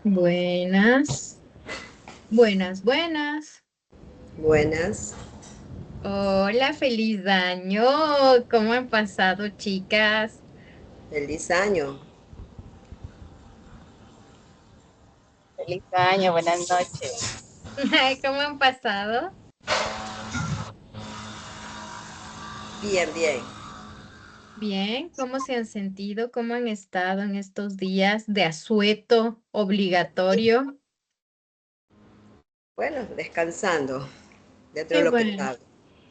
Buenas, buenas. Buenas, Hola, feliz año. ¿Cómo han pasado, chicas? feliz año. Feliz año, buenas noches. ¿Cómo han pasado? Bien, bien. Bien, ¿cómo se han sentido? ¿Cómo han estado en estos días de asueto obligatorio? Bueno, descansando dentro de Qué lo que bueno. cabe.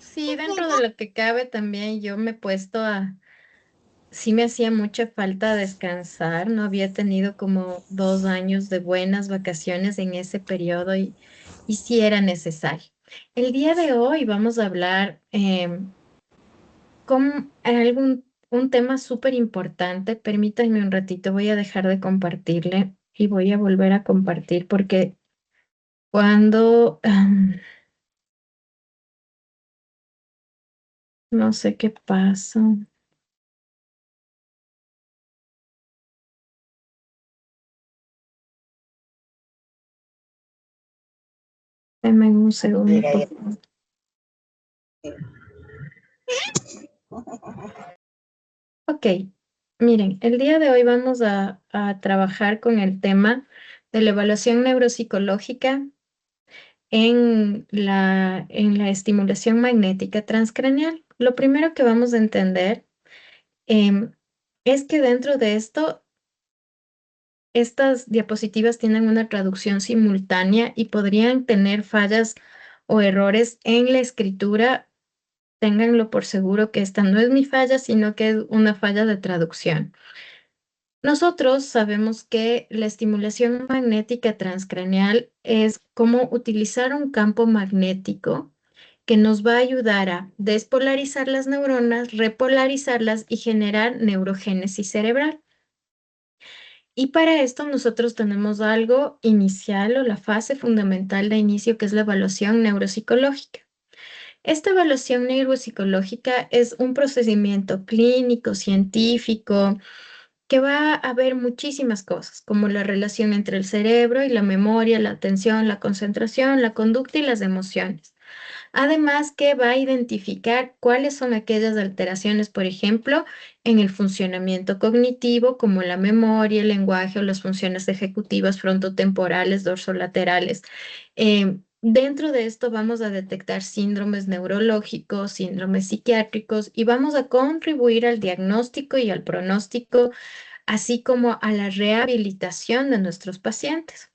Sí, dentro de lo que cabe también yo me he puesto a... Sí me hacía mucha falta descansar, no había tenido como 2 años de buenas vacaciones en ese periodo y sí era necesario. El día de hoy vamos a hablar con un tema súper importante. Permítanme un ratito, voy a dejar de compartirle y voy a volver a compartir porque cuando, no sé qué pasa. Denme un segundo, Mira, por ya. favor. Ok, miren, el día de hoy vamos a trabajar con el tema de la evaluación neuropsicológica en la estimulación magnética transcraneal. Lo primero que vamos a entender em, es que dentro de esto, estas diapositivas tienen una traducción simultánea y podrían tener fallas o errores en la escritura. Ténganlo por seguro que esta no es mi falla, sino que es una falla de traducción. Nosotros sabemos que la estimulación magnética transcraneal es como utilizar un campo magnético que nos va a ayudar a despolarizar las neuronas, repolarizarlas y generar neurogénesis cerebral. Y para esto nosotros tenemos algo inicial o la fase fundamental de inicio que es la evaluación neuropsicológica. Esta evaluación neuropsicológica es un procedimiento clínico, científico, que va a ver muchísimas cosas, como la relación entre el cerebro y la memoria, la atención, la concentración, la conducta y las emociones. Además, que va a identificar cuáles son aquellas alteraciones, por ejemplo, en el funcionamiento cognitivo, como la memoria, el lenguaje o las funciones ejecutivas frontotemporales, dorsolaterales. Dentro de esto vamos a detectar síndromes neurológicos, síndromes psiquiátricos y vamos a contribuir al diagnóstico y al pronóstico así como a la rehabilitación de nuestros pacientes.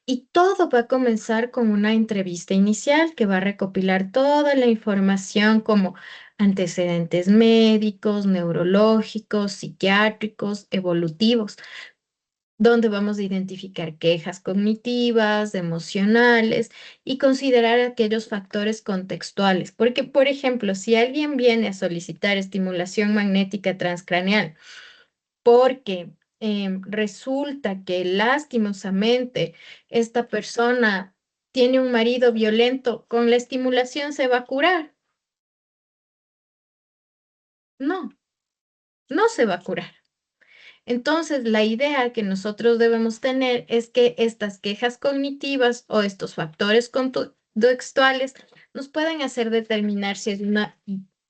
Y todo va a comenzar con una entrevista inicial que va a recopilar toda la información como antecedentes médicos, neurológicos, psiquiátricos, evolutivos, donde vamos a identificar quejas cognitivas, emocionales y considerar aquellos factores contextuales. Porque, por ejemplo, si alguien viene a solicitar estimulación magnética transcraneal, porque resulta que lastimosamente esta persona tiene un marido violento, con la estimulación se va a curar. No, no se va a curar. Entonces, la idea que nosotros debemos tener es que estas quejas cognitivas o estos factores contextuales nos pueden hacer determinar si es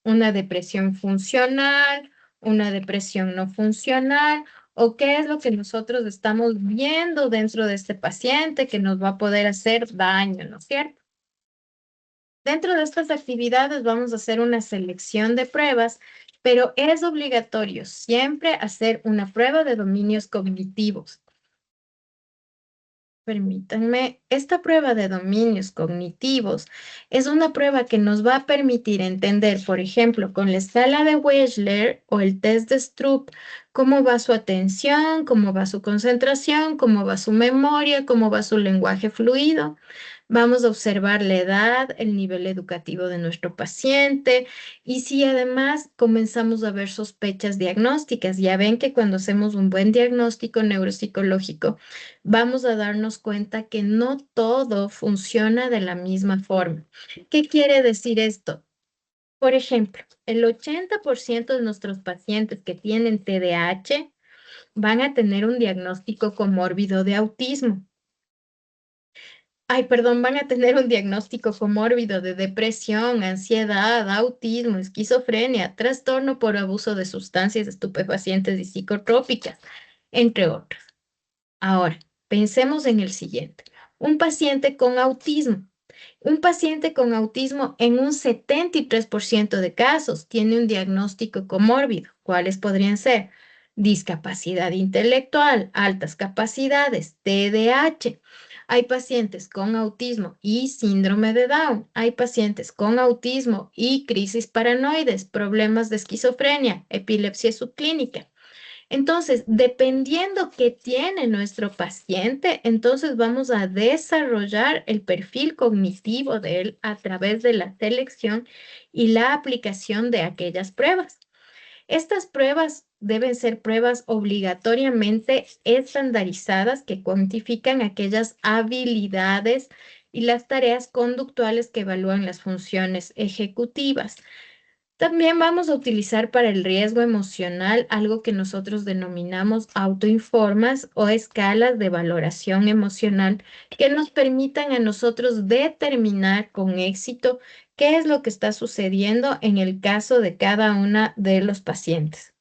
una depresión funcional, una depresión no funcional o qué es lo que nosotros estamos viendo dentro de este paciente que nos va a poder hacer daño, ¿no es cierto? Dentro de estas actividades vamos a hacer una selección de pruebas, pero es obligatorio siempre hacer una prueba de dominios cognitivos. Permítanme, esta prueba de dominios cognitivos es una prueba que nos va a permitir entender, por ejemplo, con la escala de Wechsler o el test de Stroop, cómo va su atención, cómo va su concentración, cómo va su memoria, cómo va su lenguaje fluido. Vamos a observar la edad, el nivel educativo de nuestro paciente y si además comenzamos a ver sospechas diagnósticas. Ya ven que cuando hacemos un buen diagnóstico neuropsicológico, vamos a darnos cuenta que no todo funciona de la misma forma. ¿Qué quiere decir esto? Por ejemplo, el 80% de nuestros pacientes que tienen TDAH van a tener un diagnóstico comórbido de autismo. Ay, perdón, van a tener un diagnóstico comórbido de depresión, ansiedad, autismo, esquizofrenia, trastorno por abuso de sustancias estupefacientes y psicotrópicas, entre otros. Ahora, pensemos en el siguiente. Un paciente con autismo. Un paciente con autismo en un 73% de casos tiene un diagnóstico comórbido. ¿Cuáles podrían ser? Discapacidad intelectual, altas capacidades, TDAH. Hay pacientes con autismo y síndrome de Down. Hay pacientes con autismo y crisis paranoides, problemas de esquizofrenia, epilepsia subclínica. Entonces, dependiendo qué tiene nuestro paciente, entonces vamos a desarrollar el perfil cognitivo de él a través de la selección y la aplicación de aquellas pruebas. Estas pruebas deben ser pruebas obligatoriamente estandarizadas que cuantifican aquellas habilidades y las tareas conductuales que evalúan las funciones ejecutivas. También vamos a utilizar para el riesgo emocional algo que nosotros denominamos autoinformas o escalas de valoración emocional que nos permitan a nosotros determinar con éxito qué es lo que está sucediendo en el caso de cada una de los pacientes.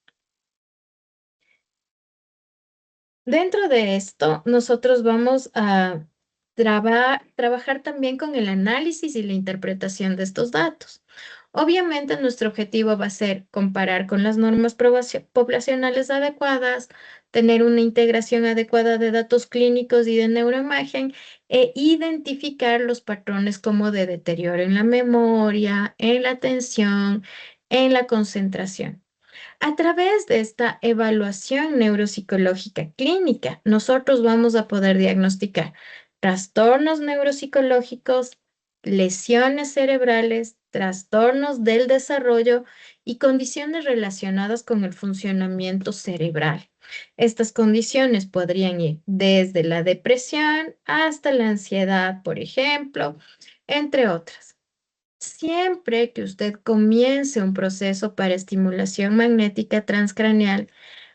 Dentro de esto, nosotros vamos a trabajar también con el análisis y la interpretación de estos datos. Obviamente, nuestro objetivo va a ser comparar con las normas poblacionales adecuadas, tener una integración adecuada de datos clínicos y de neuroimagen e identificar los patrones como de deterioro en la memoria, en la atención, en la concentración. A través de esta evaluación neuropsicológica clínica, nosotros vamos a poder diagnosticar trastornos neuropsicológicos, lesiones cerebrales, trastornos del desarrollo y condiciones relacionadas con el funcionamiento cerebral. Estas condiciones podrían ir desde la depresión hasta la ansiedad, por ejemplo, entre otras. Siempre que usted comience un proceso para estimulación magnética transcraneal,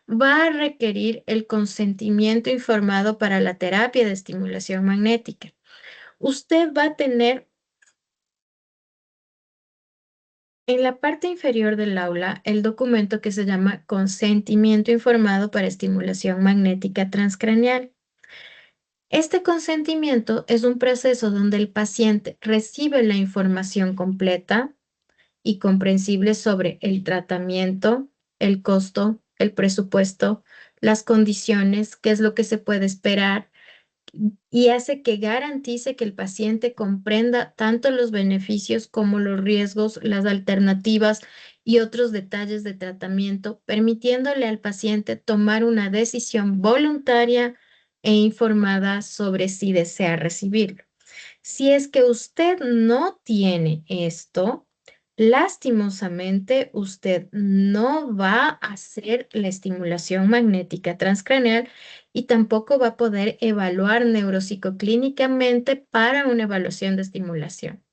va a requerir el consentimiento informado para la terapia de estimulación magnética. Usted va a tener en la parte inferior del aula el documento que se llama Consentimiento informado para estimulación magnética transcraneal. Este consentimiento es un proceso donde el paciente recibe la información completa y comprensible sobre el tratamiento, el costo, el presupuesto, las condiciones, qué es lo que se puede esperar y hace que garantice que el paciente comprenda tanto los beneficios como los riesgos, las alternativas y otros detalles de tratamiento, permitiéndole al paciente tomar una decisión voluntaria e informada sobre si desea recibirlo. Si es que usted no tiene esto, lastimosamente usted no va a hacer la estimulación magnética transcraneal y tampoco va a poder evaluar neuropsicoclínicamente para una evaluación de estimulación.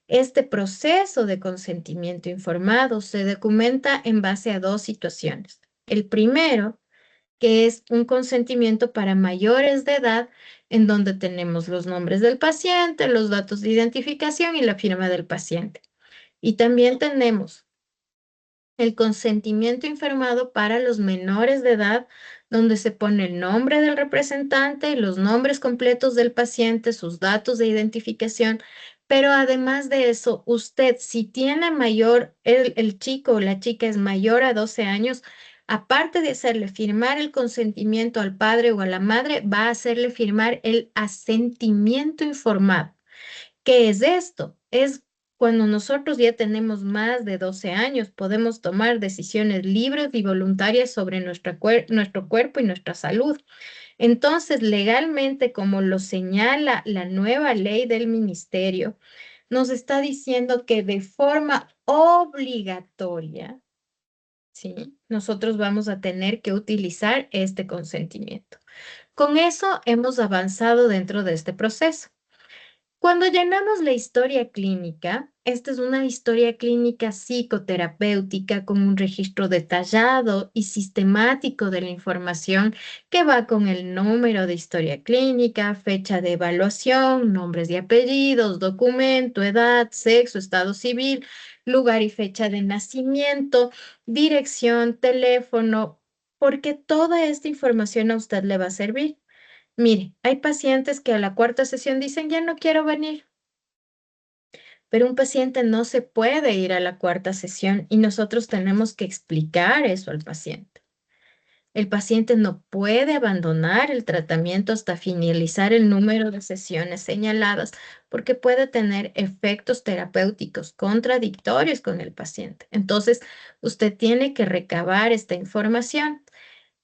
Este proceso de consentimiento informado se documenta en base a dos situaciones. El primero, que es un consentimiento para mayores de edad, en donde tenemos los nombres del paciente, los datos de identificación y la firma del paciente. Y también tenemos el consentimiento informado para los menores de edad, donde se pone el nombre del representante, los nombres completos del paciente, sus datos de identificación. Pero además de eso, usted, si tiene mayor, el chico o la chica es mayor a 12 años, aparte de hacerle firmar el consentimiento al padre o a la madre, va a hacerle firmar el asentimiento informado. ¿Qué es esto? Es cuando nosotros ya tenemos más de 12 años, podemos tomar decisiones libres y voluntarias sobre nuestro cuerpo y nuestra salud. Entonces, legalmente, como lo señala la nueva ley del ministerio, nos está diciendo que de forma obligatoria, ¿sí? Nosotros vamos a tener que utilizar este consentimiento. Con eso hemos avanzado dentro de este proceso. Cuando llenamos la historia clínica, esta es una historia clínica psicoterapéutica con un registro detallado y sistemático de la información que va con el número de historia clínica, fecha de evaluación, nombres y apellidos, documento, edad, sexo, estado civil, lugar y fecha de nacimiento, dirección, teléfono, porque toda esta información a usted le va a servir. Mire, hay pacientes que a la cuarta sesión dicen, ya no quiero venir. Pero un paciente no se puede ir a la cuarta sesión y nosotros tenemos que explicar eso al paciente. El paciente no puede abandonar el tratamiento hasta finalizar el número de sesiones señaladas porque puede tener efectos terapéuticos contradictorios con el paciente. Entonces, usted tiene que recabar esta información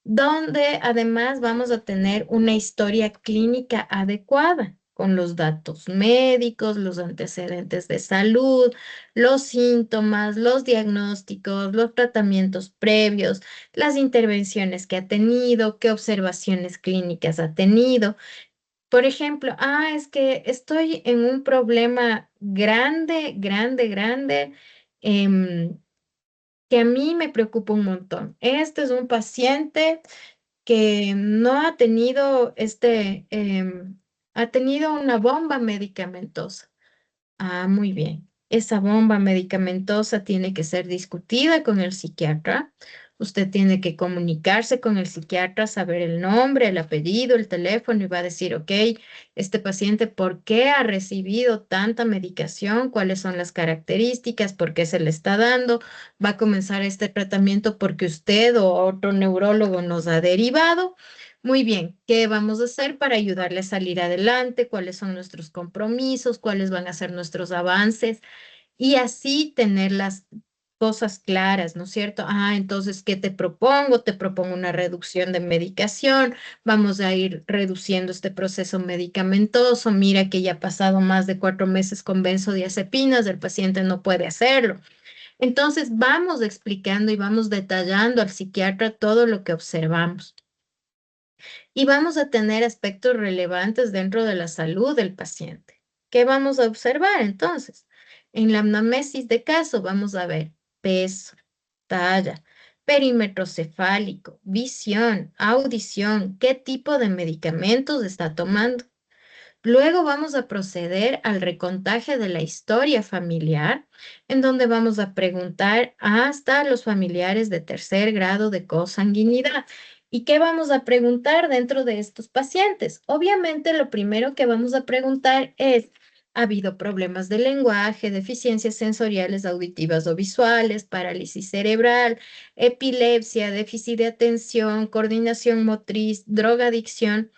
donde además vamos a tener una historia clínica adecuada con los datos médicos, los antecedentes de salud, los síntomas, los diagnósticos, los tratamientos previos, las intervenciones que ha tenido, qué observaciones clínicas ha tenido. Por ejemplo, es que estoy en un problema grande, grande, grande. em, que a mí me preocupa un montón. Este es un paciente que no ha tenido ha tenido una bomba medicamentosa. Muy bien. Esa bomba medicamentosa tiene que ser discutida con el psiquiatra. Usted tiene que comunicarse con el psiquiatra, saber el nombre, el apellido, el teléfono y va a decir, ok, este paciente, ¿por qué ha recibido tanta medicación? ¿Cuáles son las características? ¿Por qué se le está dando? Va a comenzar este tratamiento porque usted o otro neurólogo nos ha derivado. Muy bien, ¿qué vamos a hacer para ayudarle a salir adelante? ¿Cuáles son nuestros compromisos? ¿Cuáles van a ser nuestros avances? Y así tener las cosas claras, ¿no es cierto? Entonces, ¿qué te propongo? Te propongo una reducción de medicación. Vamos a ir reduciendo este proceso medicamentoso. Mira que ya ha pasado más de 4 meses con benzodiazepinas, el paciente no puede hacerlo. Entonces, vamos explicando y vamos detallando al psiquiatra todo lo que observamos. Y vamos a tener aspectos relevantes dentro de la salud del paciente. ¿Qué vamos a observar entonces? En la anamnesis de caso vamos a ver peso, talla, perímetro cefálico, visión, audición, qué tipo de medicamentos está tomando. Luego vamos a proceder al recontaje de la historia familiar, en donde vamos a preguntar hasta los familiares de tercer grado de consanguinidad. ¿Y qué vamos a preguntar dentro de estos pacientes? Obviamente, lo primero que vamos a preguntar es, ¿ha habido problemas de lenguaje, deficiencias sensoriales, auditivas o visuales, parálisis cerebral, epilepsia, déficit de atención, coordinación motriz, drogadicción?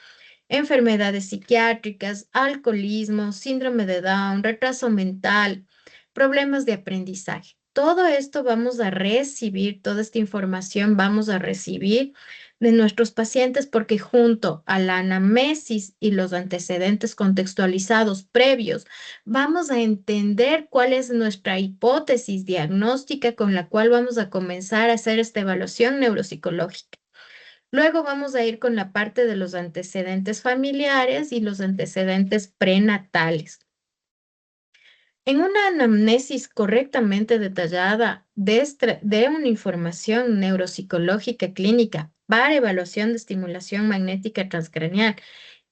Enfermedades psiquiátricas, alcoholismo, síndrome de Down, retraso mental, problemas de aprendizaje? Todo esto vamos a recibir, toda esta información vamos a recibir de nuestros pacientes porque junto a la anamnesis y los antecedentes contextualizados previos, vamos a entender cuál es nuestra hipótesis diagnóstica con la cual vamos a comenzar a hacer esta evaluación neuropsicológica. Luego vamos a ir con la parte de los antecedentes familiares y los antecedentes prenatales. En una anamnesis correctamente detallada de una información neuropsicológica clínica para evaluación de estimulación magnética transcraneal,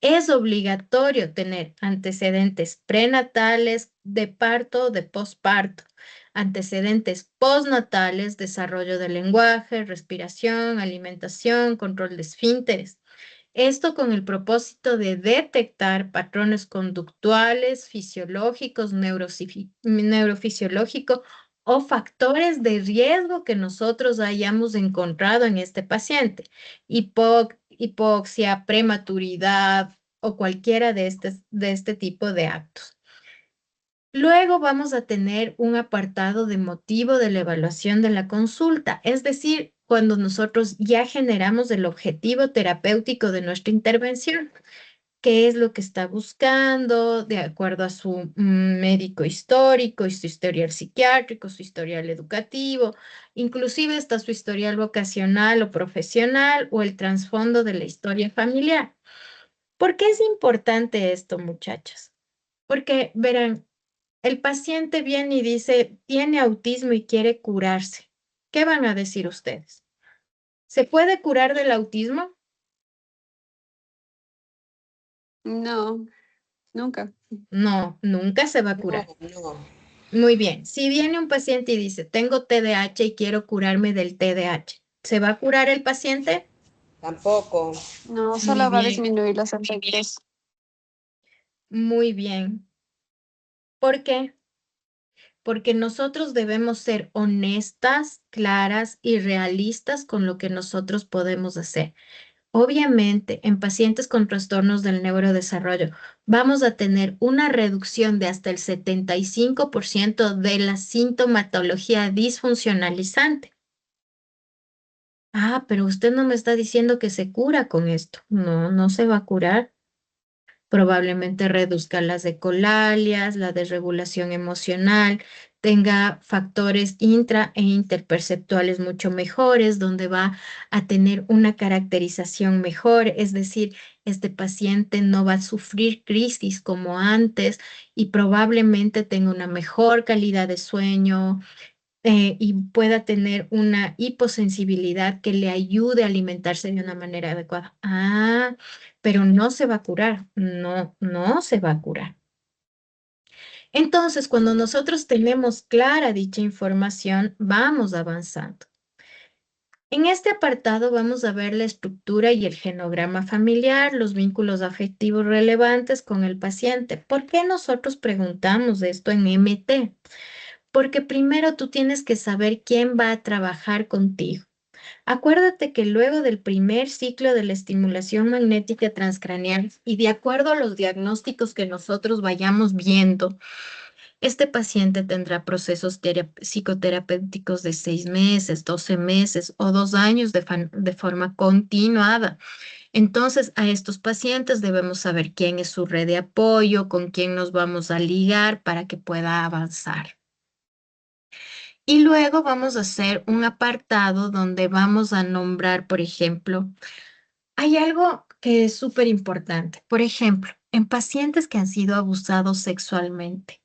es obligatorio tener antecedentes prenatales, de parto o de posparto, antecedentes postnatales, desarrollo del lenguaje, respiración, alimentación, control de esfínteres. Esto con el propósito de detectar patrones conductuales, fisiológicos, neurofisiológicos o factores de riesgo que nosotros hayamos encontrado en este paciente. Hipoxia, prematuridad o cualquiera de este tipo de actos. Luego vamos a tener un apartado de motivo de la evaluación de la consulta, es decir, cuando nosotros ya generamos el objetivo terapéutico de nuestra intervención, qué es lo que está buscando de acuerdo a su médico histórico y su historial psiquiátrico, su historial educativo, inclusive está su historial vocacional o profesional o el trasfondo de la historia familiar. ¿Por qué es importante esto, muchachos? Porque verán, el paciente viene y dice, tiene autismo y quiere curarse. ¿Qué van a decir ustedes? ¿Se puede curar del autismo? No, nunca. No, nunca se va a curar. No, no, Muy bien. Si viene un paciente y dice, tengo TDAH y quiero curarme del TDAH, ¿se va a curar el paciente? tampoco. No, Muy solo va a bien, disminuir los efectos. muy bien. ¿Por qué? Porque nosotros debemos ser honestas, claras y realistas con lo que nosotros podemos hacer. Obviamente, en pacientes con trastornos del neurodesarrollo, vamos a tener una reducción de hasta el 75% de la sintomatología disfuncionalizante. Ah, pero usted no me está diciendo que se cura con esto. No, no se va a curar. Probablemente reduzca las ecolalias, la desregulación emocional, tenga factores intra e interperceptuales mucho mejores, donde va a tener una caracterización mejor, es decir, este paciente no va a sufrir crisis como antes y probablemente tenga una mejor calidad de sueño, y pueda tener una hiposensibilidad que le ayude a alimentarse de una manera adecuada. Ah, pero no se va a curar. No, no se va a curar. Entonces, cuando nosotros tenemos clara dicha información, vamos avanzando. En este apartado vamos a ver la estructura y el genograma familiar, los vínculos afectivos relevantes con el paciente. ¿Por qué nosotros preguntamos esto en MT? Porque primero tú tienes que saber quién va a trabajar contigo. Acuérdate que luego del primer ciclo de la estimulación magnética transcraneal y de acuerdo a los diagnósticos que nosotros vayamos viendo, este paciente tendrá procesos psicoterapéuticos de 6 meses, 12 meses o 2 años de forma continuada. Entonces, a estos pacientes debemos saber quién es su red de apoyo, con quién nos vamos a ligar para que pueda avanzar. Y luego vamos a hacer un apartado donde vamos a nombrar, por ejemplo, hay algo que es súper importante. Por ejemplo, en pacientes que han sido abusados sexualmente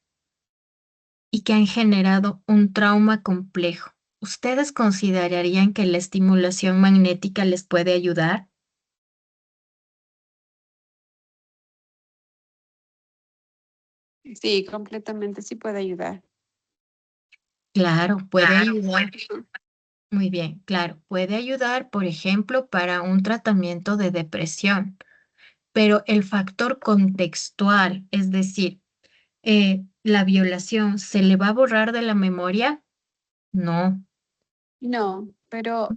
y que han generado un trauma complejo, ¿ustedes considerarían que la estimulación magnética les puede ayudar? Sí, completamente, sí puede ayudar. Claro, puede ayudar. Muy bien, claro, puede ayudar, por ejemplo, para un tratamiento de depresión, pero el factor contextual, es decir, la violación, ¿se le va a borrar de la memoria? No. No, pero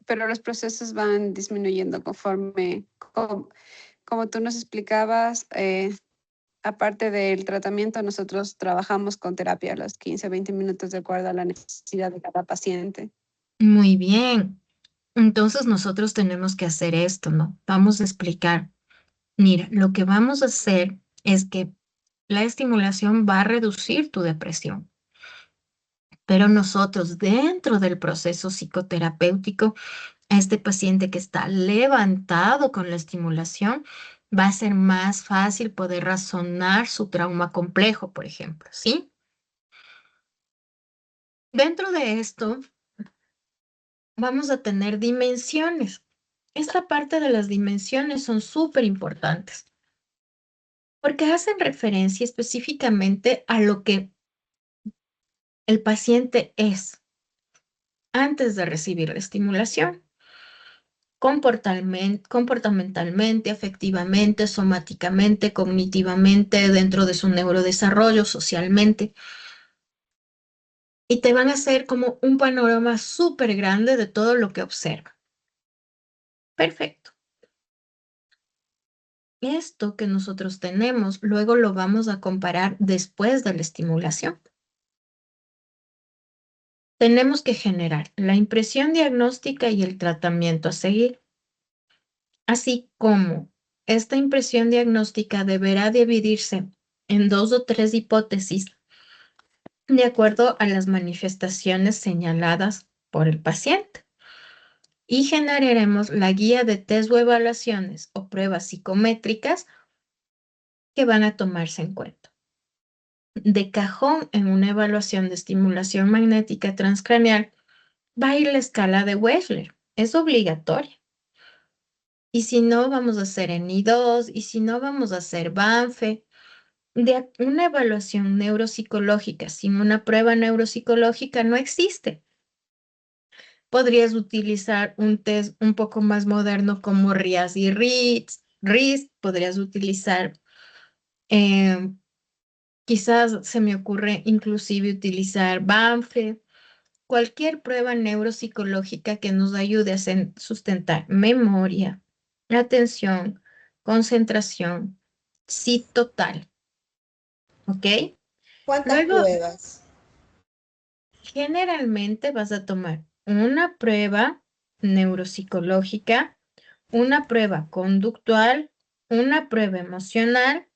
los procesos van disminuyendo conforme, como tú nos explicabas, aparte del tratamiento, nosotros trabajamos con terapia a los 15, 20 minutos de acuerdo a la necesidad de cada paciente. Muy bien. Entonces nosotros tenemos que hacer esto, ¿no? Vamos a explicar. Mira, lo que vamos a hacer es que la estimulación va a reducir tu depresión, pero nosotros dentro del proceso psicoterapéutico, a este paciente que está levantado con la estimulación, va a ser más fácil poder razonar su trauma complejo, por ejemplo, ¿sí? Dentro de esto, vamos a tener dimensiones. Esta parte de las dimensiones son súper importantes porque hacen referencia específicamente a lo que el paciente es antes de recibir la estimulación, comportamentalmente, afectivamente, somáticamente, cognitivamente, dentro de su neurodesarrollo, socialmente. Y te van a hacer como un panorama súper grande de todo lo que observa. Perfecto. Esto que nosotros tenemos, luego lo vamos a comparar después de la estimulación. Tenemos que generar la impresión diagnóstica y el tratamiento a seguir, así como esta impresión diagnóstica deberá dividirse en 2 o 3 hipótesis de acuerdo a las manifestaciones señaladas por el paciente. Y generaremos la guía de test o evaluaciones o pruebas psicométricas que van a tomarse en cuenta. de cajón en una evaluación de estimulación magnética transcraneal va a ir la escala de Wechsler. Es obligatoria. Y si no, vamos a hacer ENI2, y si no, vamos a hacer Banfe. De una evaluación neuropsicológica sin una prueba neuropsicológica no existe. Podrías utilizar un test un poco más moderno como RIAS y RIS. Podrías utilizar, quizás se me ocurre inclusive utilizar Banfe, cualquier prueba neuropsicológica que nos ayude a sustentar memoria, atención, concentración, sí total, ¿ok? ¿Cuántas Luego, pruebas? generalmente vas a tomar una prueba neuropsicológica, una prueba conductual, una prueba emocional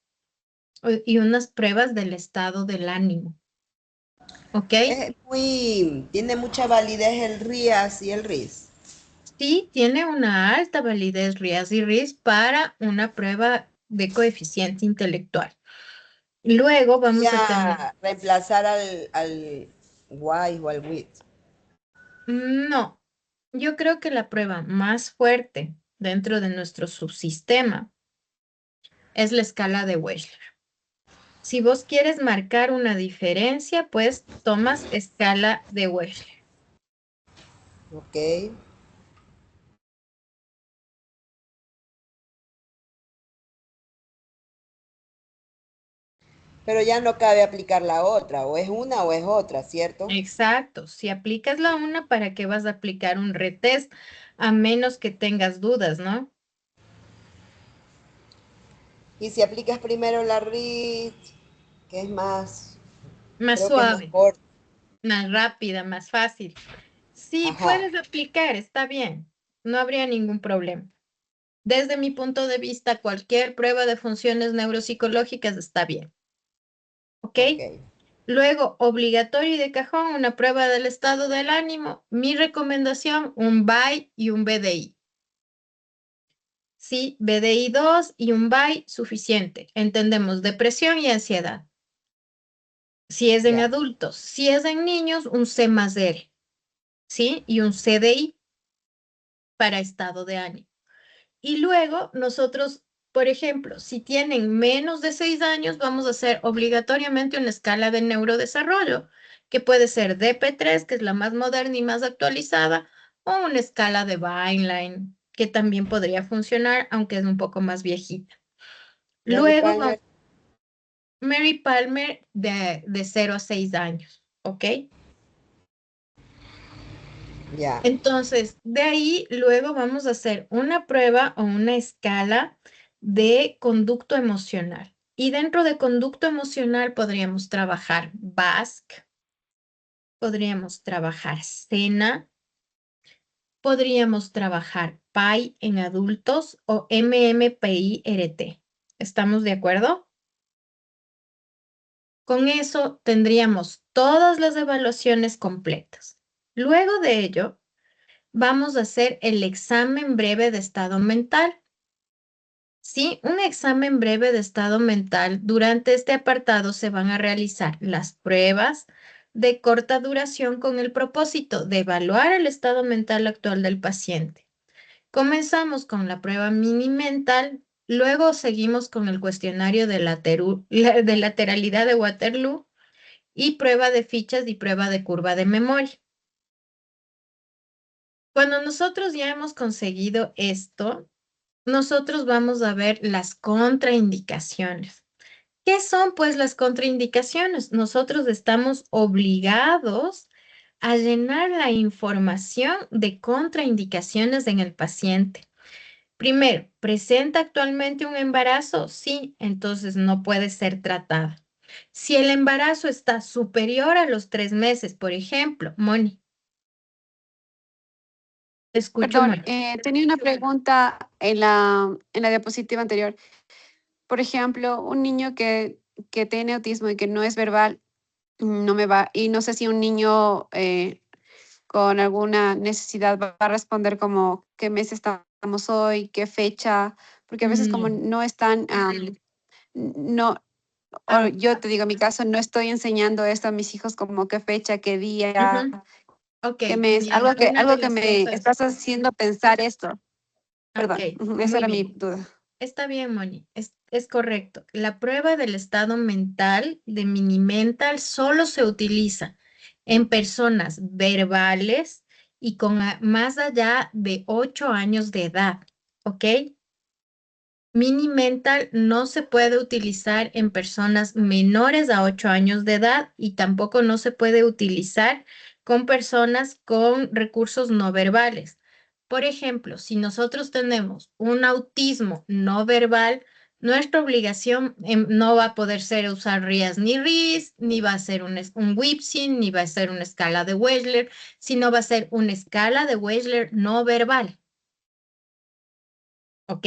y unas pruebas del estado del ánimo, ¿ok? Tiene mucha validez el RIAS y el RIS. Sí, tiene una alta validez RIAS y RIS para una prueba de coeficiente intelectual. Luego vamos a tener, Ya reemplazar al WISE o al WIT. no, yo creo que la prueba más fuerte dentro de nuestro subsistema es la escala de Wechsler. Si vos quieres marcar una diferencia, pues tomas escala de Wechsler. Ok. Pero ya no cabe aplicar la otra, o es una o es otra, ¿cierto? Exacto. Si aplicas la una, ¿para qué vas a aplicar un retest? A menos que tengas dudas, ¿no? Y si aplicas primero la RIT, que es más, Más creo que es más suave, corta. más rápida, más fácil. Sí, Ajá. puedes aplicar, está bien. No habría ningún problema. Desde mi punto de vista, cualquier prueba de funciones neuropsicológicas está bien. ¿Ok? Ok. Luego, obligatorio y de cajón, una prueba del estado del ánimo. Mi recomendación, un BAI y un BDI. Sí, BDI 2 y un BAI suficiente. Entendemos depresión y ansiedad. Si es en Ya. adultos, si es en niños, un C más R, ¿sí? Y un CDI para estado de ánimo. Y luego nosotros, por ejemplo, si tienen menos de 6 años, vamos a hacer obligatoriamente una escala de neurodesarrollo, que puede ser DP3, que es la más moderna y más actualizada, o una escala de Vineland, que también podría funcionar, aunque es un poco más viejita. Mary Luego, Palmer. Mary Palmer de 0 a 6 años, ¿ok? Ya. Entonces, de ahí luego vamos a hacer una prueba o una escala de conducto emocional. Y dentro de conducto emocional podríamos trabajar BASC, podríamos trabajar SENA, podríamos trabajar PAI en adultos o MMPI-RT. ¿Estamos de acuerdo? Con eso tendríamos todas las evaluaciones completas. Luego de ello, vamos a hacer el examen breve de estado mental. Sí, un examen breve de estado mental. Durante este apartado se van a realizar las pruebas de corta duración con el propósito de evaluar el estado mental actual del paciente. Comenzamos con la prueba mini mental, luego seguimos con el cuestionario de lateralidad de Waterloo y prueba de fichas y prueba de curva de memoria. Cuando nosotros ya hemos conseguido esto, nosotros vamos a ver las contraindicaciones. ¿Qué son pues las contraindicaciones? Nosotros estamos obligados a llenar la información de contraindicaciones en el paciente. Primero, ¿presenta actualmente un embarazo? Sí, entonces no puede ser tratada. Si el embarazo está superior a los 3 meses, por ejemplo, Moni, te escucho, Perdón, Moni. tenía una pregunta en la diapositiva anterior. Por ejemplo, un niño que tiene autismo y que no es verbal, no me va, y no sé si un niño con alguna necesidad va a responder como qué mes estamos hoy, qué fecha, porque a veces como No. no están, no, o yo te digo, en mi caso, no estoy enseñando esto a mis hijos como qué fecha, qué día, Ujú. Ok, qué mes, mira, una de algo que las me cosas, estás haciendo pensar esto. ok, Perdón, esa muy era mi bien. duda. Está bien, Moni, es correcto. La prueba del estado mental de mini mental solo se utiliza en personas verbales y con más allá de 8 años de edad, ¿ok? Mini mental no se puede utilizar en personas menores a 8 años de edad y tampoco no se puede utilizar con personas con recursos no verbales. Por ejemplo, si nosotros tenemos un autismo no verbal, nuestra obligación no va a poder ser usar RIAS ni RIS, ni va a ser un Wipsin, ni va a ser una escala de Wechsler, sino va a ser una escala de Wechsler no verbal. ¿Ok?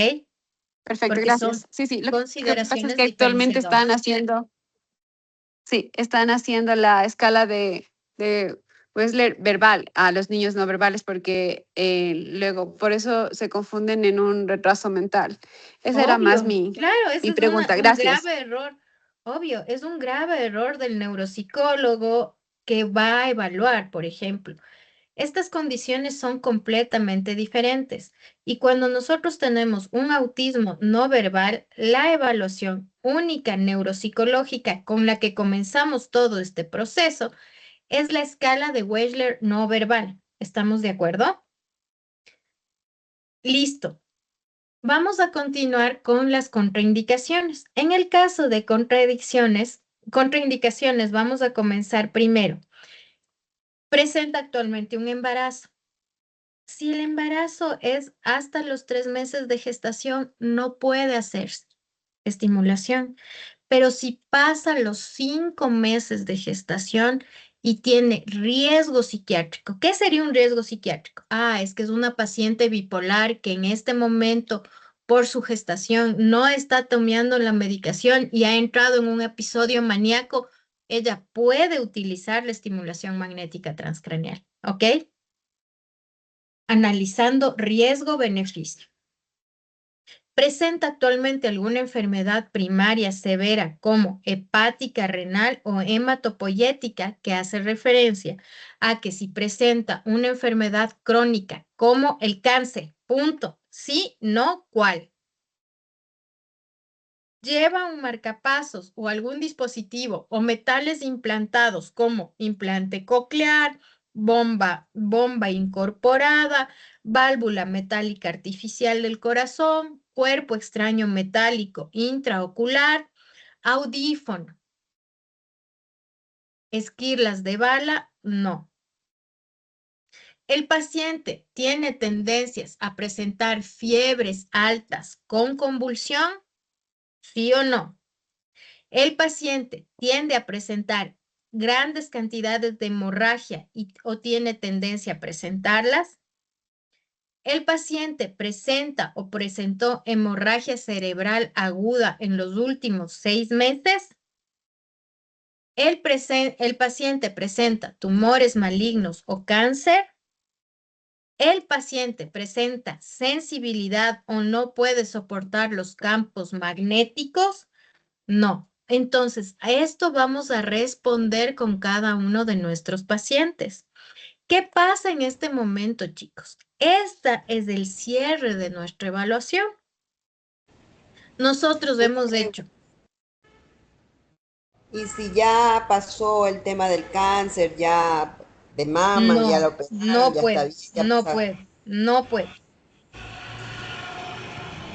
Perfecto, Porque son gracias. Sí, sí, lo que pasa es consideraciones que actualmente diferenciadoras. están haciendo la escala de Wechsler verbal a los niños no verbales porque luego por eso se confunden en un retraso mental. Esa era más Obvio, claro, ese mi es pregunta. un Gracias. grave error. Obvio, es un grave error del neuropsicólogo que va a evaluar, por ejemplo. Estas condiciones son completamente diferentes y cuando nosotros tenemos un autismo no verbal, la evaluación única neuropsicológica con la que comenzamos todo este proceso es la escala de Wechsler no verbal. ¿Estamos de acuerdo? Listo. Vamos a continuar con las contraindicaciones. En el caso de contraindicaciones, vamos a comenzar primero. Presenta actualmente un embarazo. Si el embarazo es hasta los 3 meses de gestación, no puede hacerse estimulación. Pero si pasa los 5 meses de gestación y tiene riesgo psiquiátrico, ¿qué sería un riesgo psiquiátrico? Es que es una paciente bipolar que en este momento, por su gestación, no está tomando la medicación y ha entrado en un episodio maníaco, ella puede utilizar la estimulación magnética transcranial, ¿ok? Analizando riesgo-beneficio. ¿Presenta actualmente alguna enfermedad primaria severa como hepática, renal o hematopoyética que hace referencia a que si presenta una enfermedad crónica como el cáncer? Punto. Sí, no, ¿cuál? Lleva un marcapasos o algún dispositivo o metales implantados como implante coclear, bomba incorporada, válvula metálica artificial del corazón, cuerpo extraño metálico intraocular, audífono, esquirlas de bala, no. El paciente tiene tendencias a presentar fiebres altas con convulsión, ¿sí o no? El paciente tiende a presentar grandes cantidades de hemorragia o tiene tendencia a presentarlas. El paciente presenta o presentó hemorragia cerebral aguda en los últimos 6 meses. El paciente presenta tumores malignos o cáncer. El paciente presenta sensibilidad o no puede soportar los campos magnéticos. No. Entonces, a esto vamos a responder con cada uno de nuestros pacientes. ¿Qué pasa en este momento, chicos? Esta es el cierre de nuestra evaluación. Nosotros hemos hecho. Y si ya pasó el tema del cáncer, ya de mama, ya No, lo operaron, no ya está puede, bien, ya no pasa. puede, no puede.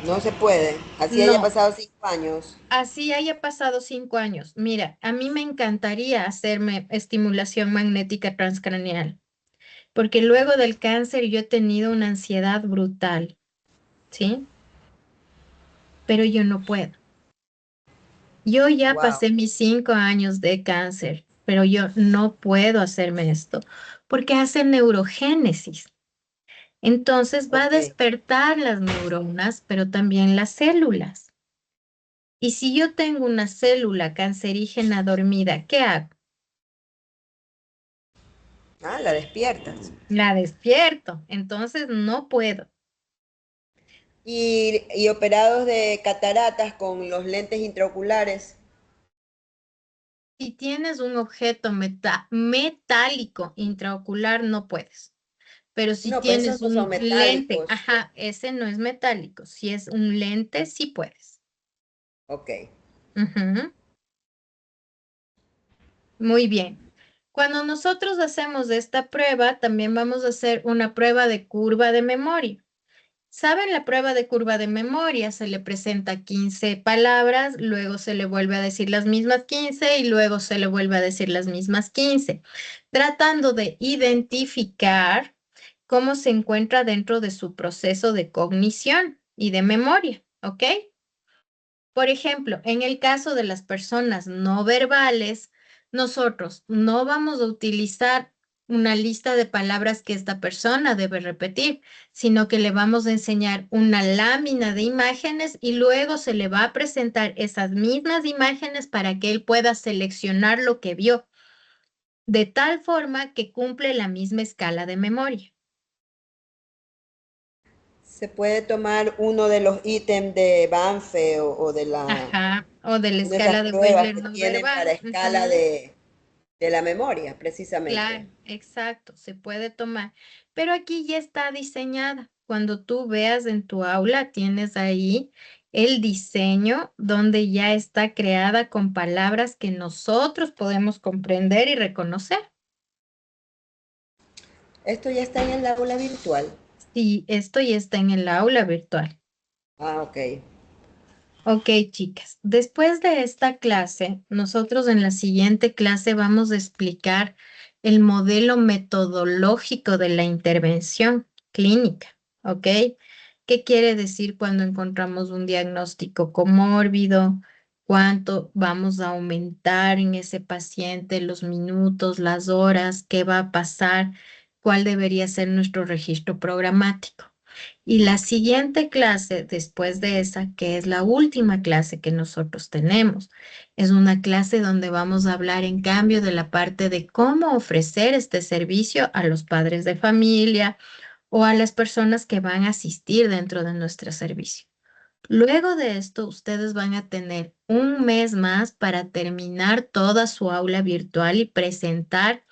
No se puede. Así haya No, pasado 5 años. así haya pasado 5 años. Mira, a mí me encantaría hacerme estimulación magnética transcranial, porque luego del cáncer yo he tenido una ansiedad brutal, ¿sí? Pero yo no puedo. Yo ya Wow. pasé mis 5 años de cáncer, pero yo no puedo hacerme esto porque hace neurogénesis. Entonces va a Ok. despertar las neuronas, pero también las células. Y si yo tengo una célula cancerígena dormida, ¿qué hago? La despiertas. La despierto. Entonces no puedo. Y operados de cataratas con los lentes intraoculares. Si tienes un objeto metálico intraocular, no puedes. Pero si No, pues esos tienes no son un lente, metálicos. ajá, ese no es metálico. Si es un lente, sí puedes. Ok. Ujú. Muy bien. Cuando nosotros hacemos esta prueba, también vamos a hacer una prueba de curva de memoria. ¿Saben la prueba de curva de memoria? Se le presenta 15 palabras, luego se le vuelve a decir las mismas 15 y luego se le vuelve a decir las mismas 15, tratando de identificar cómo se encuentra dentro de su proceso de cognición y de memoria, ¿ok? Por ejemplo, en el caso de las personas no verbales, nosotros no vamos a utilizar una lista de palabras que esta persona debe repetir, sino que le vamos a enseñar una lámina de imágenes y luego se le va a presentar esas mismas imágenes para que él pueda seleccionar lo que vio, de tal forma que cumple la misma escala de memoria. Se puede tomar uno de los ítems de Banfe o de Ajá, o de la una de esas escala de pruebas Wechsler que no tienen para verbal. escala de la memoria, precisamente. Claro, exacto, se puede tomar, pero aquí ya está diseñada. Cuando tú veas en tu aula, tienes ahí el diseño donde ya está creada con palabras que nosotros podemos comprender y reconocer. Esto ya está en el aula virtual. Sí, esto ya está en el aula virtual. Ah, ok. Ok, chicas, después de esta clase, nosotros en la siguiente clase vamos a explicar el modelo metodológico de la intervención clínica, ¿ok? ¿Qué quiere decir cuando encontramos un diagnóstico comórbido? ¿Cuánto vamos a aumentar en ese paciente, los minutos, las horas? ¿Qué va a pasar? ¿Cuál debería ser nuestro registro programático? Y la siguiente clase, después de esa, que es la última clase que nosotros tenemos, es una clase donde vamos a hablar en cambio de la parte de cómo ofrecer este servicio a los padres de familia o a las personas que van a asistir dentro de nuestro servicio. Luego de esto, ustedes van a tener un mes más para terminar toda su aula virtual y presentar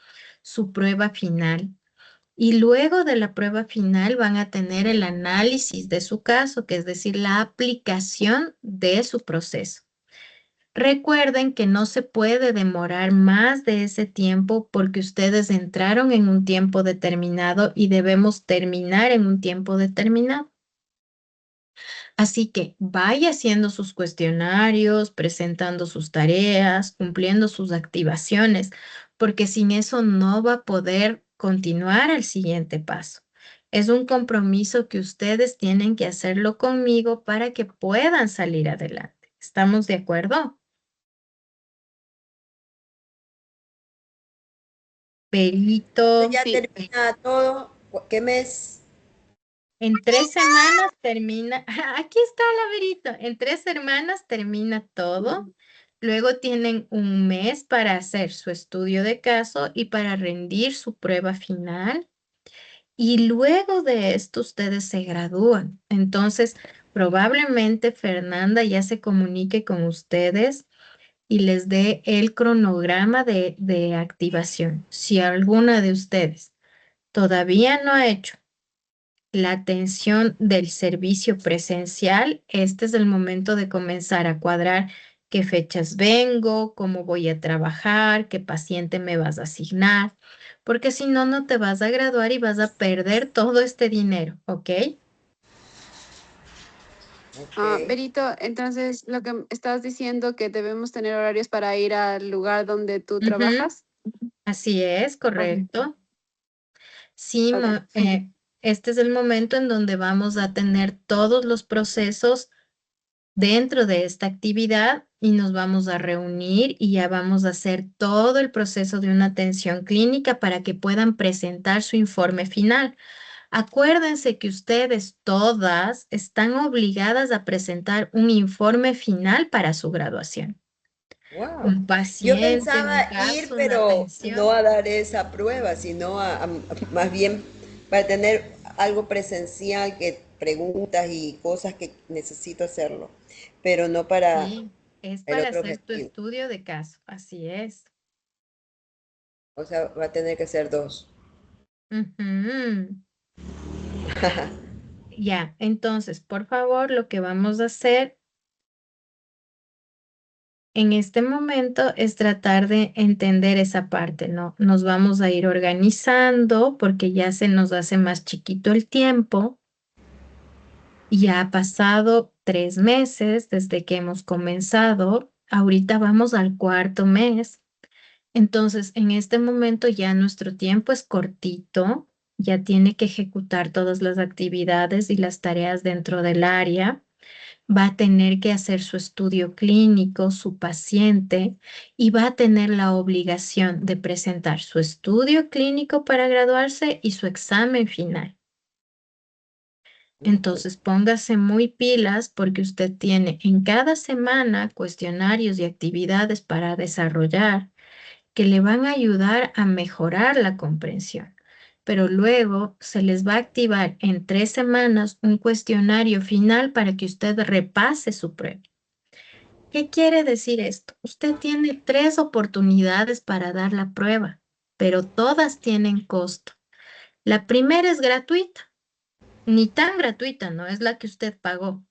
su prueba final. Y luego de la prueba final van a tener el análisis de su caso, que es decir, la aplicación de su proceso. Recuerden que no se puede demorar más de ese tiempo porque ustedes entraron en un tiempo determinado y debemos terminar en un tiempo determinado. Así que vaya haciendo sus cuestionarios, presentando sus tareas, cumpliendo sus activaciones, porque sin eso no va a poder continuar al siguiente paso. Es un compromiso que ustedes tienen que hacerlo conmigo para que puedan salir adelante. ¿Estamos de acuerdo? Esto Perito. ya Sí, termina todo. ¿Qué mes? En 3 semanas termina, aquí está el laberito, en 3 semanas termina todo. Luego tienen un mes para hacer su estudio de caso y para rendir su prueba final. Y luego de esto ustedes se gradúan. Entonces, probablemente Fernanda ya se comunique con ustedes y les dé el cronograma de activación. Si alguna de ustedes todavía no ha hecho la atención del servicio presencial, este es el momento de comenzar a cuadrar qué fechas vengo, cómo voy a trabajar, qué paciente me vas a asignar, porque si no, no te vas a graduar y vas a perder todo este dinero, ¿ok? Ok. Berito, entonces lo que estás diciendo que debemos tener horarios para ir al lugar donde tú Ujú. trabajas. Así es, Ok, correcto. Sí, ok. este es el momento en donde vamos a tener todos los procesos dentro de esta actividad y nos vamos a reunir y ya vamos a hacer todo el proceso de una atención clínica para que puedan presentar su informe final. Acuérdense que ustedes todas están obligadas a presentar un informe final para su graduación. Wow. Un Yo paciente, un pensaba ir, caso, una pero no atención. a dar esa prueba, sino más bien para tener algo presencial, que preguntas y cosas que necesito hacerlo, pero no para Sí. Es el para otro hacer tu objetivo. estudio de caso, así es. O sea, va a tener que ser 2. Ujú. Ya, entonces, por favor, lo que vamos a hacer en este momento es tratar de entender esa parte, ¿no? Nos vamos a ir organizando porque ya se nos hace más chiquito el tiempo. Ya ha pasado 3 meses desde que hemos comenzado. Ahorita vamos al cuarto mes. Entonces, en este momento ya nuestro tiempo es cortito. Ya tiene que ejecutar todas las actividades y las tareas dentro del área. Va a tener que hacer su estudio clínico, su paciente, y va a tener la obligación de presentar su estudio clínico para graduarse y su examen final. Entonces, póngase muy pilas porque usted tiene en cada semana cuestionarios y actividades para desarrollar que le van a ayudar a mejorar la comprensión. Pero luego se les va a activar en 3 semanas un cuestionario final para que usted repase su prueba. ¿Qué quiere decir esto? Usted tiene 3 oportunidades para dar la prueba, pero todas tienen costo. La primera es gratuita, ni tan gratuita, no es la que usted pagó.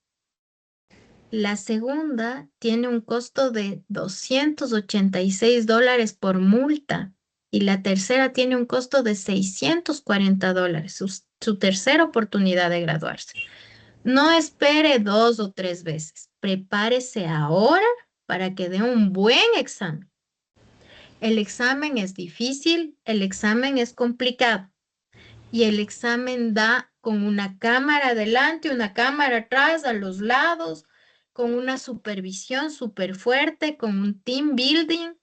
La segunda tiene un costo de $286 por multa y la tercera tiene un costo de $640, su tercera oportunidad de graduarse. No espere 2 o 3 veces, prepárese ahora para que dé un buen examen. El examen es difícil, el examen es complicado y el examen da con una cámara adelante, una cámara atrás, a los lados, con una supervisión súper fuerte, con un team building.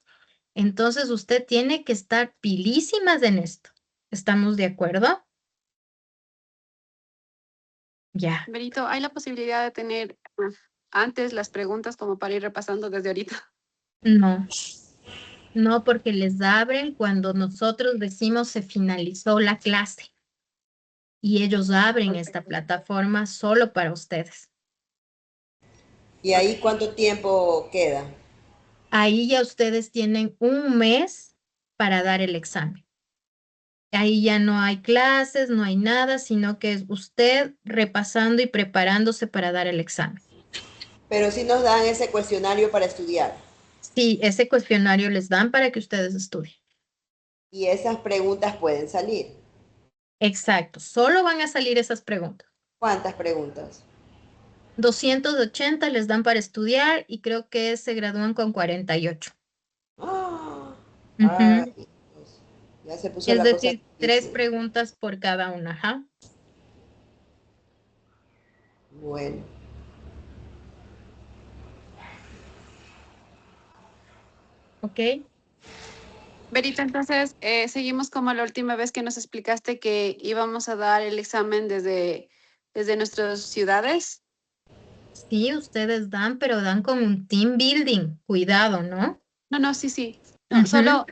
Entonces usted tiene que estar pilísimas en esto. ¿Estamos de acuerdo? Ya. Benito, ¿hay la posibilidad de tener antes las preguntas como para ir repasando desde ahorita? No, no, porque les abren cuando nosotros decimos se finalizó la clase y ellos abren esta plataforma solo para ustedes. ¿Y ahí cuánto tiempo queda? Ahí ya ustedes tienen un mes para dar el examen. Ahí ya no hay clases, no hay nada, sino que es usted repasando y preparándose para dar el examen. Pero sí nos dan ese cuestionario para estudiar. Sí, ese cuestionario les dan para que ustedes estudien. Y esas preguntas pueden salir. Exacto, solo van a salir esas preguntas. ¿Cuántas preguntas? 280 les dan para estudiar y creo que se gradúan con 48. ¡Ah! Ay, Ujú. Dios, ya se puso Es la cosa decir, 3 difícil. preguntas por cada una, ajá. Bueno, ¿Ok? Benito, entonces seguimos como la última vez que nos explicaste que íbamos a dar el examen desde nuestras ciudades. Sí, ustedes dan, pero dan con un team building. Cuidado, ¿no? No, no, sí, sí. No, Ujú, solo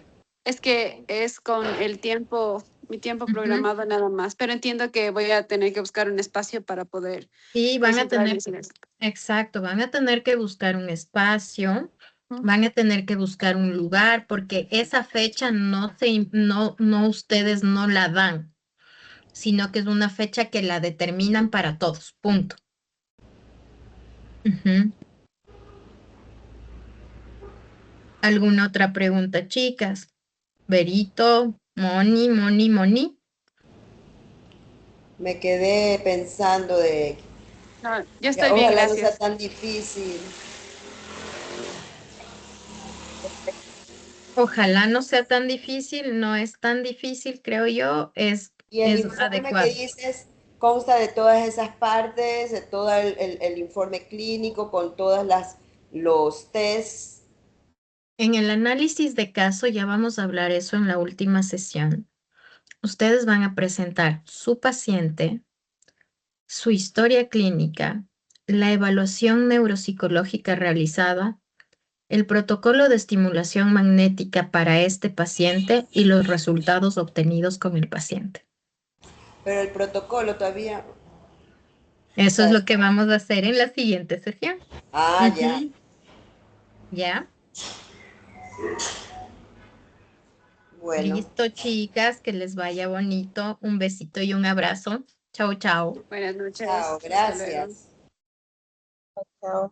es que es con el tiempo, mi tiempo ujú. programado nada más, pero entiendo que voy a tener que buscar un espacio para poder Sí, van a concentrarme tener, en eso. exacto, van a tener que buscar un espacio, Ujú. van a tener que buscar un lugar, porque esa fecha no ustedes no la dan, sino que es una fecha que la determinan para todos, punto. Ujú. ¿Alguna otra pregunta, chicas? Berito, Moni. me quedé pensando de No, yo que estoy bien, ojalá no sea gracias. tan difícil. Ojalá no sea tan difícil, no es tan difícil, creo yo, Y el es informe que adecuado. dices consta de todas esas partes, de todo el informe clínico con todas los tests. En el análisis de caso, ya vamos a hablar eso en la última sesión. Ustedes van a presentar su paciente, su historia clínica, la evaluación neuropsicológica realizada, el protocolo de estimulación magnética para este paciente y los resultados obtenidos con el paciente. Pero el protocolo todavía, o Eso es sea, lo que vamos a hacer en la siguiente sesión. ah, ya. Ujú. ¿Ya? Bueno, Listo, chicas, que les vaya bonito. Un besito y un abrazo. Chao, chao. Buenas chao, noches. Hasta luego. gracias. Chao.